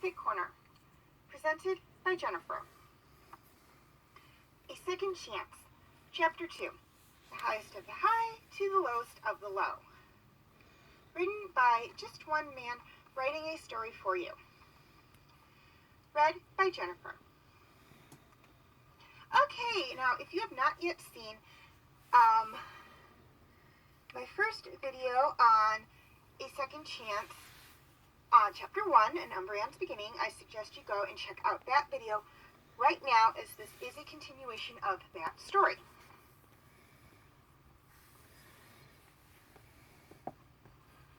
Pocket Corner, presented by Jennifer. A Second Chance, Chapter 2, The Highest of the High to the Lowest of the Low. Written by just one man writing a story for you. Read by Jennifer. Okay, now if you have not yet seen my first video on A Second Chance on Chapter 1, An Umbreon's Beginning, I suggest you go and check out that video right now, as this is a continuation of that story.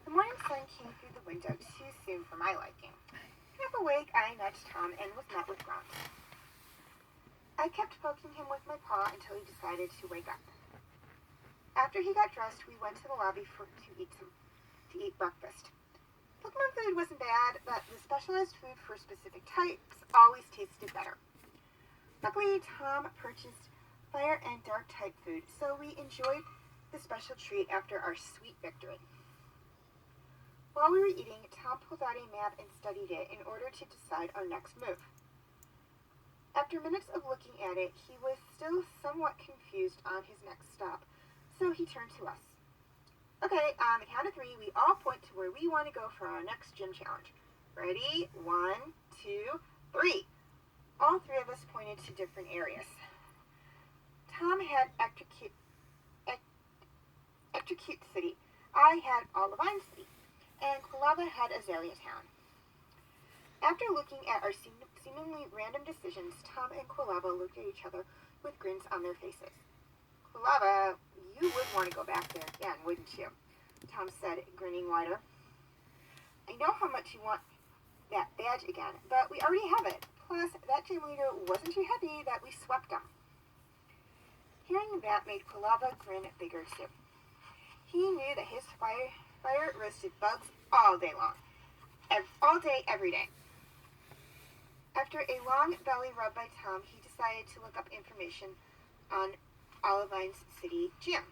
The morning sun came through the window too soon for my liking. Half awake, I nudged Tom and was met with grunts. I kept poking him with my paw until he decided to wake up. After he got dressed, we went to the lobby to eat breakfast. Pokemon food wasn't bad, but the specialized food for specific types always tasted better. Luckily, Tom purchased fire and dark type food, so we enjoyed the special treat after our sweet victory. While we were eating, Tom pulled out a map and studied it in order to decide our next move. After minutes of looking at it, he was still somewhat confused on his next stop, so he turned to us. Okay, on the count of 3, we all point to where we want to go for our next gym challenge. Ready? 1, 2, 3. All 3 of us pointed to different areas. Tom had Electrocute City. I had Olivine City. And Quilava had Azalea Town. After looking at our seemingly random decisions, Tom and Quilava looked at each other with grins on their faces. Quilava, you would want to go back there again, wouldn't you? Tom said, grinning wider. I know how much you want that badge again, but we already have it. Plus, that gym leader wasn't too happy that we swept him. Hearing that made Quilava grin bigger too. He knew that his fire roasted bugs all day long. All day, every day. After a long belly rub by Tom, he decided to look up information on Olivine City Gym.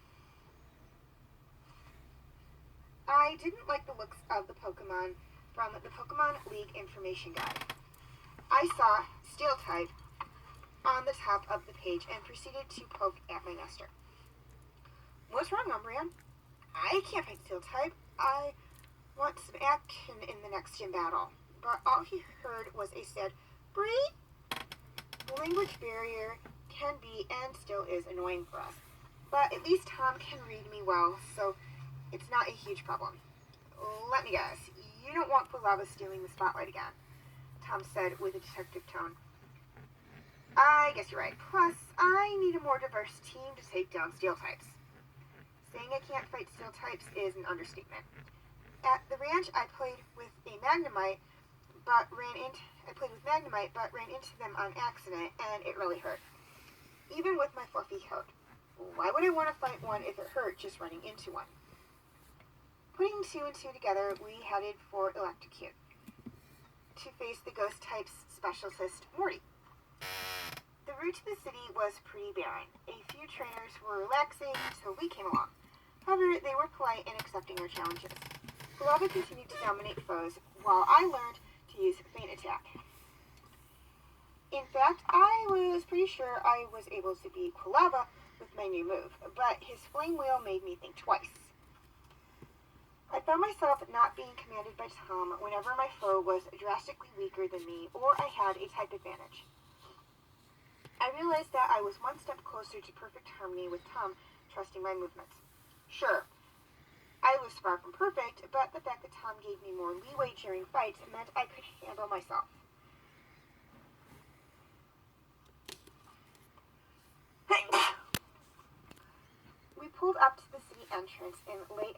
I didn't like the looks of the Pokemon from the Pokemon League information guide. I saw Steel type on the top of the page and proceeded to poke at my nester. What's wrong, Umbreon? I can't fight Steel type. I want some action in the next gym battle. But all he heard was a sad "Bree." The language barrier can be and still is annoying for us. But at least Tom can read me well, so it's not a huge problem. Let me guess, you don't want Quilava stealing the spotlight again, Tom said with a detective tone. I guess you're right. Plus, I need a more diverse team to take down Steel types. Saying I can't fight Steel types is an understatement. At the ranch, I played with Magnemite, but ran into them on accident, and it really hurt. Even with my fluffy coat. Why would I want to fight one if it hurt just running into one? Putting 2 and 2 together, we headed for Electrocute to face the ghost type's specialist, Morty. The route to the city was pretty barren. A few trainers were relaxing, so we came along. However, they were polite in accepting our challenges. Quilava continued to dominate foes, while I learned to use Feint Attack. In fact, I was pretty sure I was able to beat Quilava with my new move, but his Flame Wheel made me think twice. I found myself not being commanded by Tom whenever my foe was drastically weaker than me or I had a type advantage. I realized that I was one step closer to perfect harmony with Tom trusting my movements. Sure, I was far from perfect, but the fact that Tom gave me more leeway during fights meant I could handle myself. We pulled up to the city entrance in the late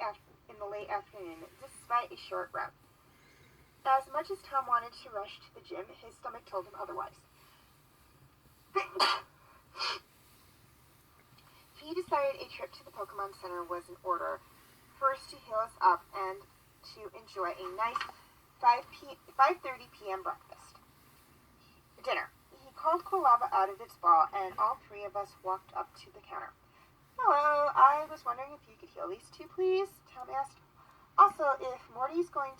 afternoon, despite a short route. As much as Tom wanted to rush to the gym, his stomach told him otherwise. He decided a trip to the Pokemon Center was in order, first to heal us up and to enjoy a nice 5:30 p.m. dinner. He called Quilava out of its ball, and all 3 of us walked up to the counter. Hello, I was wondering if you could heal these 2, please, Tom asked. Also, is Morty going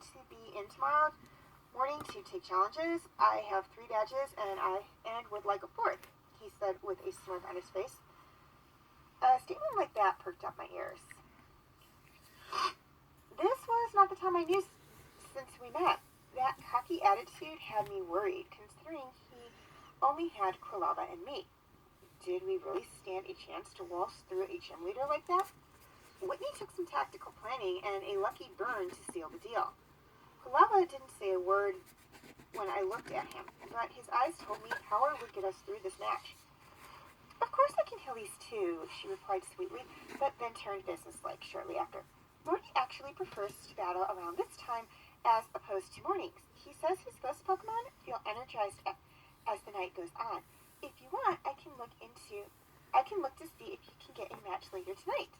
to be in tomorrow? Morning to take challenges. I have 3 badges and would like a 4th, he said with a smirk on his face. A statement like that perked up my ears. This was not the Tom I knew since we met. That cocky attitude had me worried, considering he only had Quilava and me. Did we really stand a chance to waltz through a gym leader like that? Whitney took some tactical planning and a lucky burn to seal the deal. Quilava didn't say a word when I looked at him, but his eyes told me power would get us through this match. Of course I can heal these 2, she replied sweetly, but then turned businesslike shortly after. Morty actually prefers to battle around this time as opposed to mornings. He says his ghost Pokemon feel energized as the night goes on. If you want, I can look to see if you can get a match later tonight.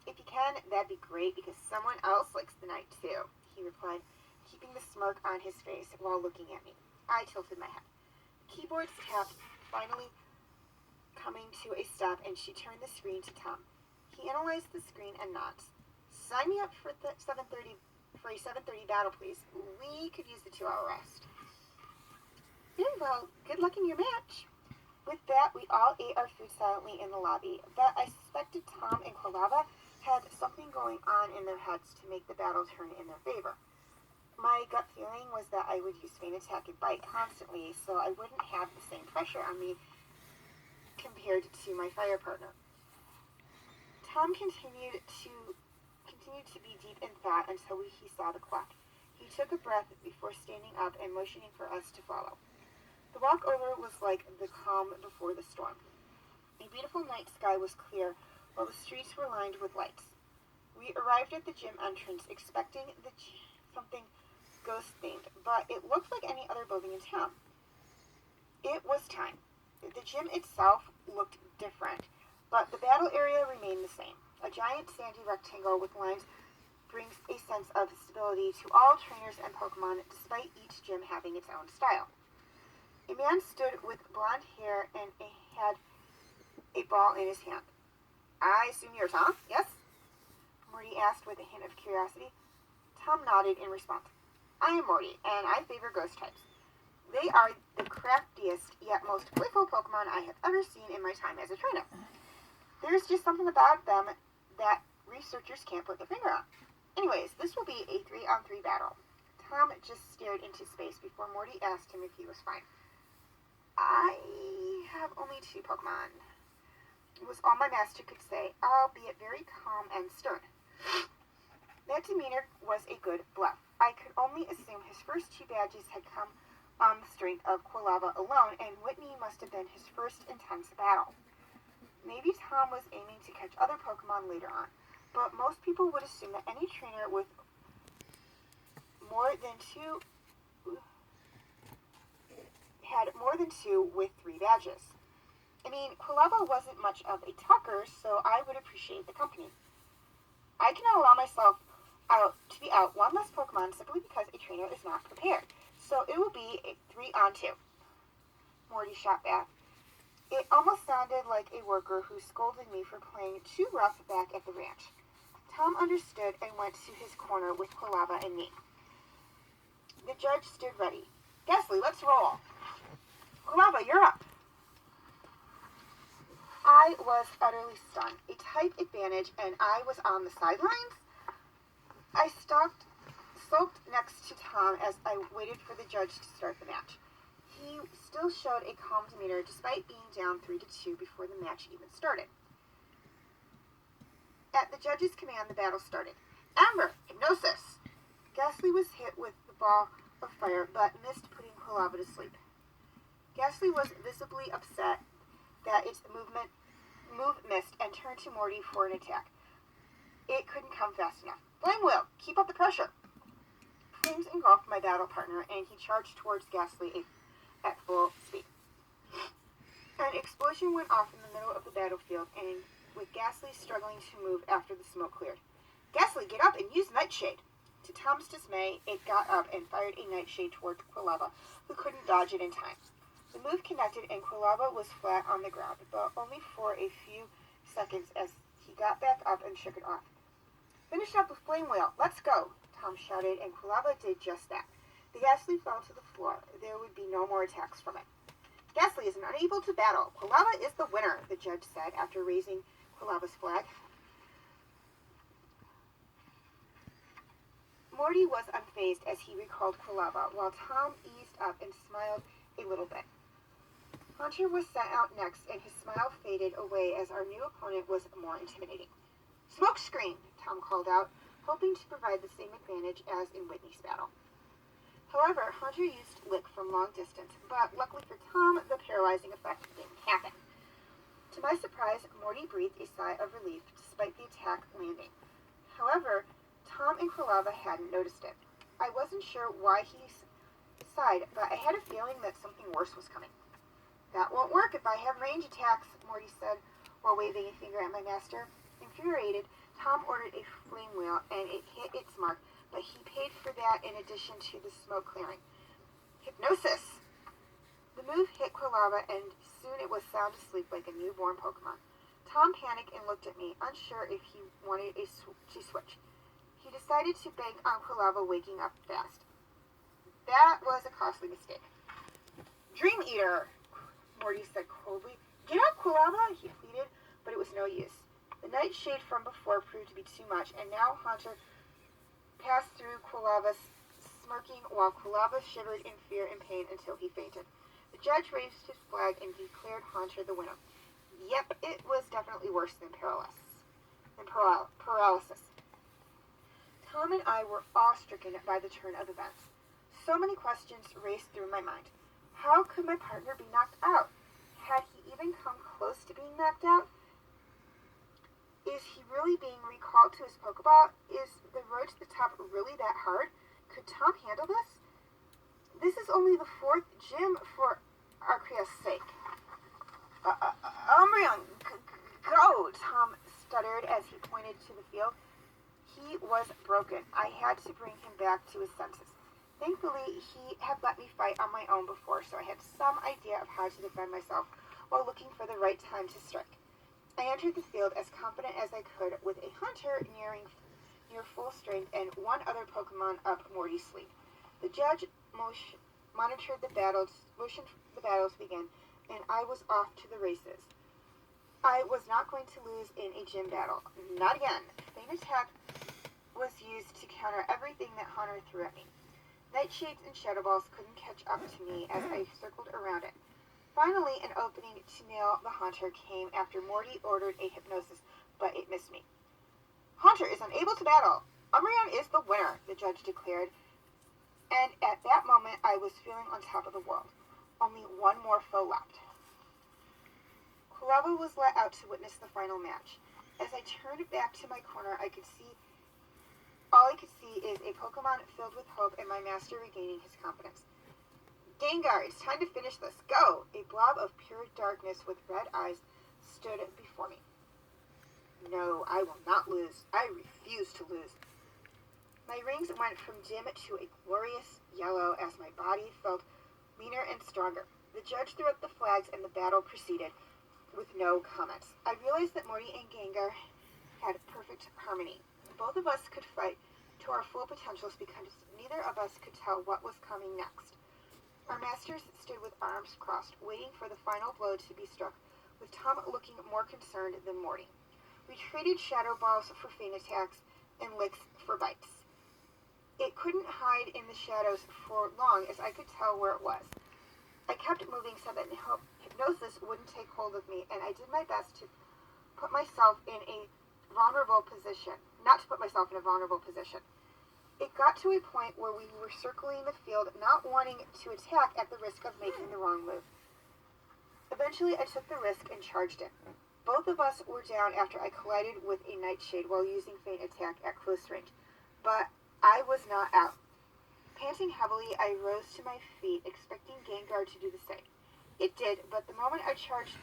If you can, that'd be great because someone else likes the night too, he replied, keeping the smirk on his face while looking at me. I tilted my head. Keyboard tapped, finally coming to a stop, and she turned the screen to Tom. He analyzed the screen and nods. Sign me up for a 7:30 battle, please. We could use the 2-hour rest. Very well. Good luck in your match. With that, we all ate our food silently in the lobby, but I suspected Tom and Quilava had something going on in their heads to make the battle turn in their favor. My gut feeling was that I would use Feint Attack and Bite constantly, so I wouldn't have the same pressure on me compared to my fire partner. Tom continued to be deep in thought until he saw the clock. He took a breath before standing up and motioning for us to follow. The walk over was like the calm before the storm. A beautiful night sky was clear, while the streets were lined with lights. We arrived at the gym entrance expecting something ghost-themed, but it looked like any other building in town. It was time. The gym itself looked different, but the battle area remained the same. A giant sandy rectangle with lines brings a sense of stability to all trainers and Pokemon, despite each gym having its own style. A man stood with blonde hair and had a ball in his hand. I assume you're Tom, yes? Morty asked with a hint of curiosity. Tom nodded in response. I am Morty, and I favor ghost types. They are the craftiest yet most playful Pokemon I have ever seen in my time as a trainer. There's just something about them that researchers can't put their finger on. Anyways, this will be a 3-on-3 battle. Tom just stared into space before Morty asked him if he was fine. I have only 2 Pokemon, was all my master could say, albeit very calm and stern. That demeanor was a good bluff. I could only assume his first 2 badges had come on the strength of Quilava alone, and Whitney must have been his first intense battle. Maybe Tom was aiming to catch other Pokemon later on, but most people would assume that any trainer with more than 2 with 3 badges. I mean, Quilava wasn't much of a talker, so I would appreciate the company. I cannot allow myself to be out 1 less Pokemon simply because a trainer is not prepared, so it will be a 3-on-2. Morty shot back. It almost sounded like a worker who scolded me for playing too rough back at the ranch. Tom understood and went to his corner with Quilava and me. The judge stood ready. Ghastly, let's roll. Quilava, you're up. I was utterly stunned. A type advantage, and I was on the sidelines? I sulked next to Tom as I waited for the judge to start the match. He still showed a calm demeanor despite being down 3-2 before the match even started. At the judge's command, the battle started. Amber, Hypnosis! Ghastly was hit with the ball of fire, but missed putting Quilava to sleep. Ghastly was visibly upset that its move missed and turned to Morty for an attack. It couldn't come fast enough. Flame Wheel, keep up the pressure. Flames engulfed my battle partner, and he charged towards Ghastly at full speed. An explosion went off in the middle of the battlefield, and with Ghastly struggling to move after the smoke cleared. Ghastly, get up and use Nightshade! To Tom's dismay, it got up and fired a Nightshade toward Quilava, who couldn't dodge it in time. The move connected and Quilava was flat on the ground, but only for a few seconds as he got back up and shook it off. Finish up with Flame Wheel, let's go! Tom shouted, and Quilava did just that. The Ghastly fell to the floor. There would be no more attacks from it. Ghastly is unable to battle. Quilava is the winner, the judge said after raising Quilava's flag. Morty was unfazed as he recalled Quilava, while Tom eased up and smiled a little bit. Hunter was sent out next, and his smile faded away as our new opponent was more intimidating. Smokescreen, Tom called out, hoping to provide the same advantage as in Whitney's battle. However, Hunter used Lick from long distance, but luckily for Tom, the paralyzing effect didn't happen. To my surprise, Morty breathed a sigh of relief despite the attack landing. However, Tom and Quilava hadn't noticed it. I wasn't sure why he sighed, but I had a feeling that something worse was coming. That won't work if I have range attacks, Morty said, while waving a finger at my master. Infuriated, Tom ordered a flame wheel, and it hit its mark, but he paid for that in addition to the smoke clearing. Hypnosis! The move hit Quilava, and soon it was sound asleep like a newborn Pokemon. Tom panicked and looked at me, unsure if he wanted to switch. He decided to bank on Quilava waking up fast. That was a costly mistake. Dream Eater, Morty said coldly. Get up, Quilava, he pleaded, but it was no use. The nightshade from before proved to be too much, and now Hunter passed through Quilava smirking while Quilava shivered in fear and pain until he fainted. The judge raised his flag and declared Hunter the winner. Yep, it was definitely worse than paralysis. Tom and I were awe-stricken by the turn of events. So many questions raced through my mind. How could my partner be knocked out? Had he even come close to being knocked out? Is he really being recalled to his Pokeball? Is the road to the top really that hard? Could Tom handle this? This is only the 4th gym for Arceus' sake. Umbreon, go! Tom stuttered as he pointed to the field. He was broken. I had to bring him back to his senses. Thankfully, he had let me fight on my own before, so I had some idea of how to defend myself while looking for the right time to strike. I entered the field as confident as I could, with a Hunter near full strength and one other Pokemon up Morty's sleeve. The judge motioned the battles to begin, and I was off to the races. I was not going to lose in a gym battle. Not again. Feint Attack was used to counter everything that Hunter threw at me. Nightshades and Shadow Balls couldn't catch up to me as I circled around it. Finally, an opening to nail the Hunter came after Morty ordered a hypnosis, but it missed me. Hunter is unable to battle. Umbreon is the winner, the judge declared, and at that moment I was feeling on top of the world. Only one more foe left. Quilava was let out to witness the final match. As I turned back to my corner, all I could see is a Pokemon filled with hope and my master regaining his confidence. Gengar, it's time to finish this. Go! A blob of pure darkness with red eyes stood before me. No, I will not lose. I refuse to lose. My rings went from dim to a glorious yellow as my body felt leaner and stronger. The judge threw up the flags and the battle proceeded with no comments. I realized that Morty and Gengar had perfect harmony. Both of us could fight to our full potentials because neither of us could tell what was coming next. Our masters stood with arms crossed, waiting for the final blow to be struck, with Tom looking more concerned than Morty. We traded Shadow Balls for feint attacks and licks for bites. It couldn't hide in the shadows for long as I could tell where it was. I kept moving so that hypnosis wouldn't take hold of me, and I did my best to put myself in a vulnerable position. Not to put myself in a vulnerable position. It got to a point where we were circling the field, not wanting to attack at the risk of making the wrong move. Eventually, I took the risk and charged it. Both of us were down after I collided with a Nightshade while using feint attack at close range, but I was not out. Panting heavily, I rose to my feet, expecting Gengar to do the same. It did, but the moment I charged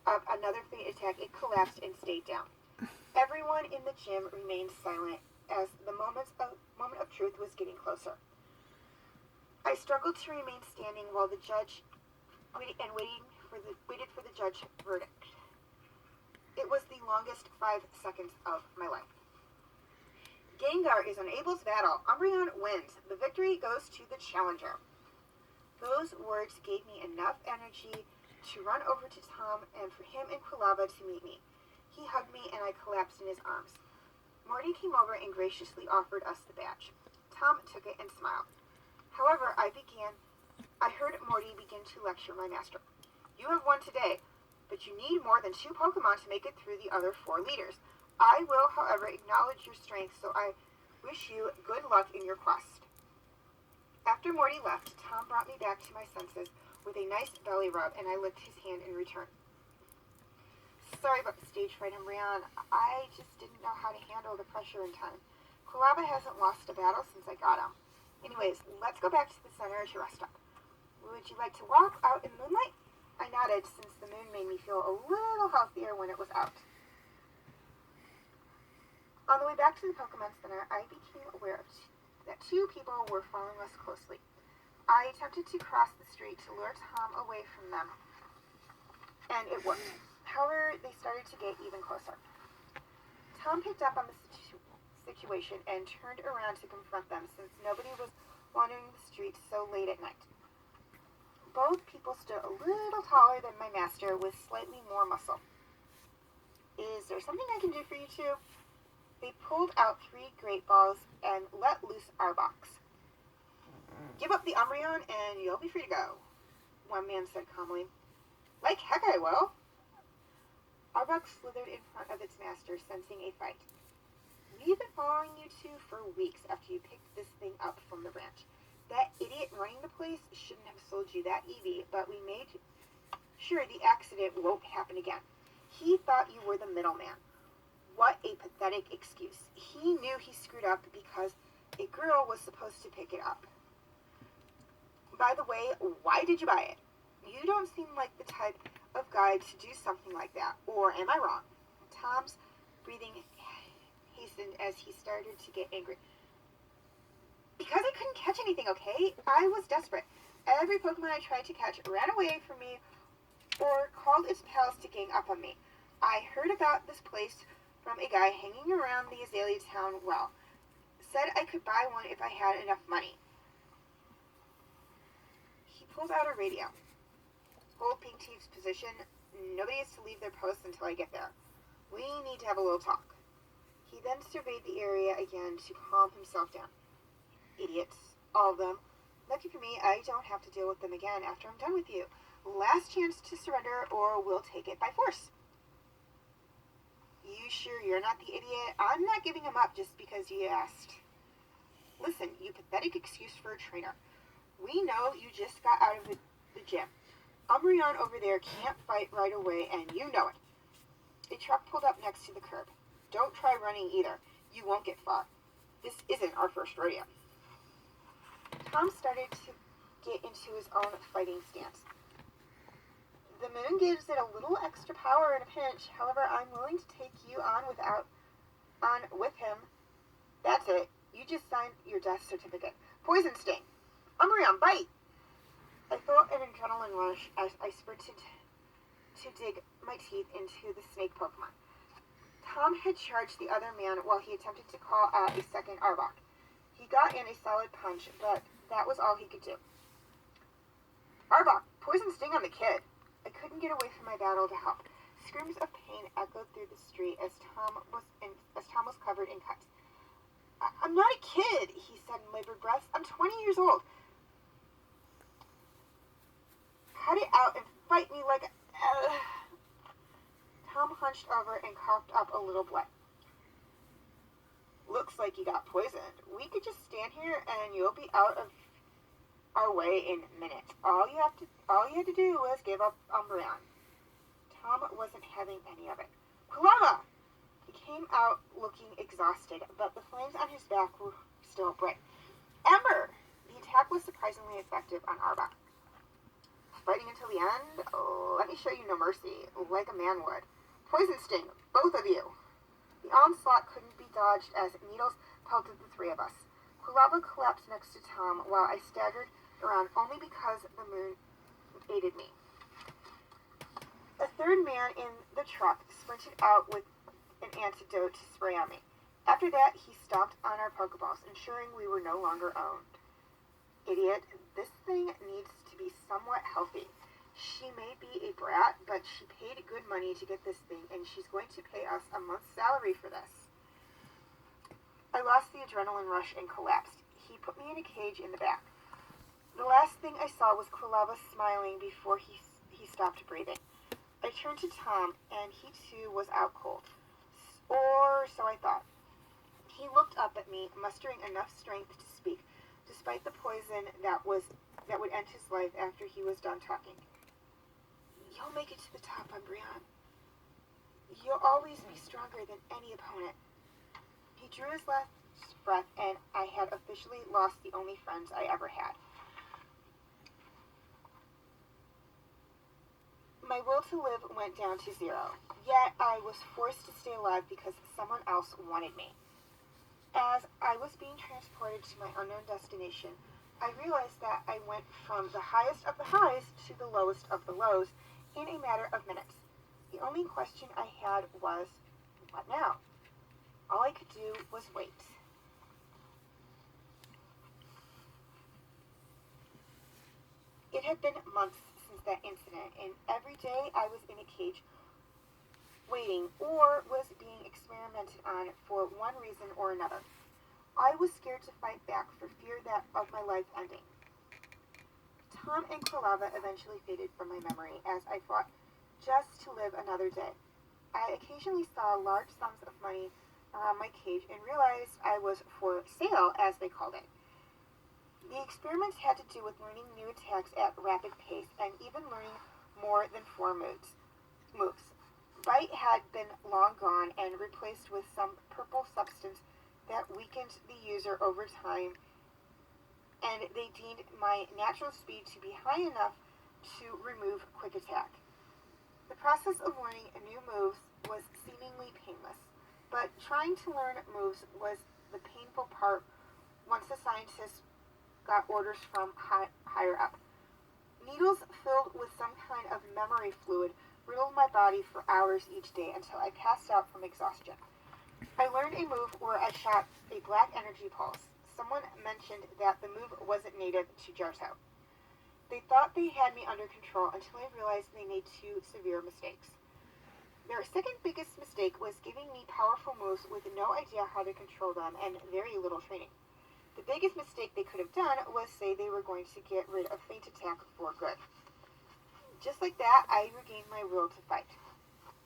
up another feint attack, it collapsed and stayed down. Everyone in the gym remained silent as the moment of truth was getting closer. I struggled to remain standing while the judge waited for the judge verdict. It was the longest 5 seconds of my life. Gengar is unable to battle. Umbreon wins. The victory goes to the challenger. Those words gave me enough energy to run over to Tom and for him and Quilava to meet me. He hugged me and I collapsed in his arms. Morty came over and graciously offered us the badge. Tom took it and smiled. However, I heard Morty begin to lecture my master. You have won today, but you need more than 2 Pokemon to make it through the other 4 leaders. I will, however, acknowledge your strength, so I wish you good luck in your quest. After Morty left, Tom brought me back to my senses with a nice belly rub, and I licked his hand in return. Sorry about the stage fright, Umbreon. I just didn't know how to handle the pressure in time. Quilava hasn't lost a battle since I got him. Anyways, let's go back to the center to rest up. Would you like to walk out in the moonlight? I nodded, since the moon made me feel a little healthier when it was out. On the way back to the Pokemon Center, I became aware that 2 people were following us closely. I attempted to cross the street to lure Tom away from them, and it worked. However, they started to get even closer. Tom picked up on the situation and turned around to confront them, since nobody was wandering the streets so late at night. Both people stood a little taller than my master, with slightly more muscle. Is there something I can do for you 2? They pulled out 3 great balls and let loose Arbok. Give up the Umbreon and you'll be free to go, one man said calmly. Like heck I will. Arbok slithered in front of its master, sensing a fight. We've been following you 2 for weeks after you picked this thing up from the ranch. That idiot running the place shouldn't have sold you that Eevee, but we made sure the accident won't happen again. He thought you were the middleman. What a pathetic excuse. He knew he screwed up because a girl was supposed to pick it up. By the way, why did you buy it? You don't seem like the type of guy to do something like that, or am I wrong? Tom's breathing hastened as he started to get angry. Because I couldn't catch anything, okay? I was desperate. Every Pokemon I tried to catch ran away from me or called its pals to gang up on me. I heard about this place from a guy hanging around the Azalea Town well. Said I could buy one if I had enough money. He pulled out a radio. Hold Pink Chief's position. Nobody is to leave their posts until I get there. We need to have a little talk. He then surveyed the area again to calm himself down. Idiots. All of them. Lucky for me, I don't have to deal with them again after I'm done with you. Last chance to surrender or we'll take it by force. You sure you're not the idiot? I'm not giving him up just because you asked. Listen, you pathetic excuse for a trainer. We know you just got out of the gym. Umbreon over there can't fight right away, and you know it. A truck pulled up next to the curb. Don't try running either. You won't get far. This isn't our first rodeo. Tom started to get into his own fighting stance. The moon gives it a little extra power in a pinch. However, I'm willing to take you on with him. That's it. You just signed your death certificate. Poison sting. Umbreon, bite! I felt an adrenaline rush as I sprinted to dig my teeth into the snake Pokemon. Tom had charged the other man while he attempted to call out a second Arbok. He got in a solid punch, but that was all he could do. Arbok, poison sting on the kid. I couldn't get away from my battle to help. Screams of pain echoed through the street as Tom was covered in cuts. I'm not a kid, he said in labored breaths. I'm 20 years old. Cut it out and fight me like a... Tom hunched over and coughed up a little blood. Looks like you got poisoned. We could just stand here and you'll be out of our way in minutes. All you had to do was give up Umbreon. Tom wasn't having any of it. Quilava! He came out looking exhausted, but the flames on his back were still bright. Ember! The attack was surprisingly effective on Arbok. Fighting until the end? Let me show you no mercy, like a man would. Poison sting, both of you. The onslaught couldn't be dodged as needles pelted the 3 of us. Quilava collapsed next to Tom while I staggered around only because the moon aided me. A third man in the truck sprinted out with an antidote to spray on me. After that, he stomped on our Pokeballs, ensuring we were no longer owned. Idiot, this thing needs to be somewhat healthy. She may be a brat, but she paid good money to get this thing, and she's going to pay us a month's salary for this. I lost the adrenaline rush and collapsed. He put me in a cage in the back. The last thing I saw was Quilava smiling before he stopped breathing. I turned to Tom, and he too was out cold. Or so I thought. He looked up at me, mustering enough strength to speak, despite the poison that would end his life after he was done talking. You'll make it to the top, Umbreon. You'll always be stronger than any opponent. He drew his last breath, and I had officially lost the only friends I ever had. My will to live went down to 0, yet I was forced to stay alive because someone else wanted me. As I was being transported to my unknown destination, I realized that I went from the highest of the highs to the lowest of the lows in a matter of minutes. The only question I had was, what now? All I could do was wait. It had been months since that incident, and every day I was in a cage waiting or was being experimented on for one reason or another. I was scared to fight back for fear of my life ending. Tom and Quilava eventually faded from my memory as I fought just to live another day. I occasionally saw large sums of money around my cage and realized I was for sale, as they called it. The experiments had to do with learning new attacks at rapid pace and even learning more than 4 moves. Bite had been long gone and replaced with some purple substance that weakened the user over time, and they deemed my natural speed to be high enough to remove quick attack. The process of learning new moves was seemingly painless, but trying to learn moves was the painful part once the scientists got orders from higher up. Needles filled with some kind of memory fluid riddled my body for hours each day until I passed out from exhaustion. I learned a move where I shot a black energy pulse. Someone mentioned that the move wasn't native to Johto. They thought they had me under control until I realized they made 2 severe mistakes. Their second biggest mistake was giving me powerful moves with no idea how to control them and very little training. The biggest mistake they could have done was say they were going to get rid of Feint Attack for good. Just like that, I regained my will to fight.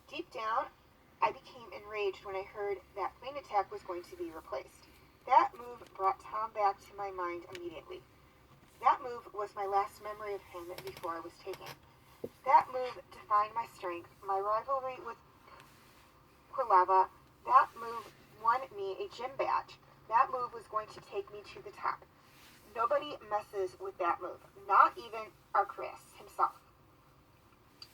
Deep down, I became enraged when I heard that Feint Attack was going to be replaced. That move brought Tom back to my mind immediately. That move was my last memory of him before I was taken. That move defined my strength, my rivalry with Quilava. That move won me a gym badge. That move was going to take me to the top. Nobody messes with that move, not even Arceus himself.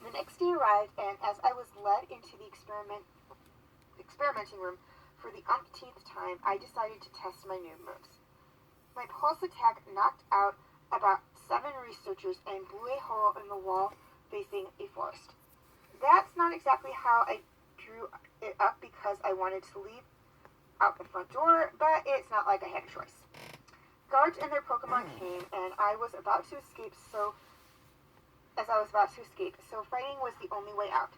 The next day arrived, and as I was led into the experimenting room for the umpteenth time, I decided to test my new moves. My pulse attack knocked out about 7 researchers and blew a hole in the wall facing a forest. That's not exactly how I drew it up because I wanted to leave out the front door, but it's not like I had a choice. Guards and their Pokemon came, and I was about to escape, so fighting was the only way out.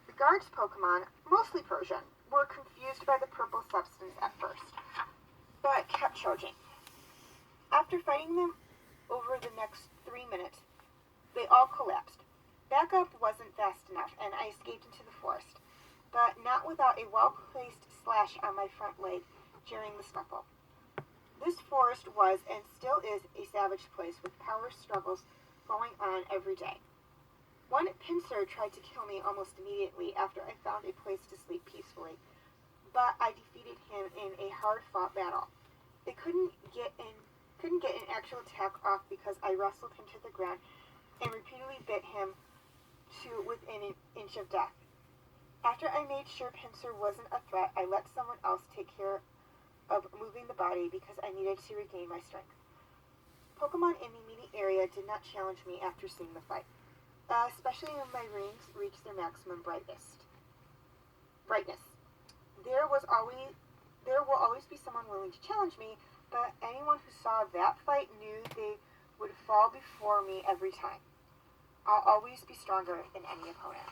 The guards' Pokemon, mostly Persian, were confused by the purple substance at first, but kept charging. After fighting them over the next 3 minutes, they all collapsed. Backup wasn't fast enough, and I escaped into the forest, but not without a well-placed slash on my front leg during the scuffle. This forest was and still is a savage place with power struggles going on every day. One Pinsir tried to kill me almost immediately after I found a place to sleep peacefully, but I defeated him in a hard-fought battle. They couldn't get an actual attack off because I wrestled him to the ground and repeatedly bit him to within an inch of death. After I made sure Pinsir wasn't a threat, I let someone else take care of moving the body because I needed to regain my strength. Pokemon in the immediate area did not challenge me after seeing the fight, especially when my rings reached their maximum brightness. There There will always be someone willing to challenge me, but anyone who saw that fight knew they would fall before me every time. I'll always be stronger than any opponent.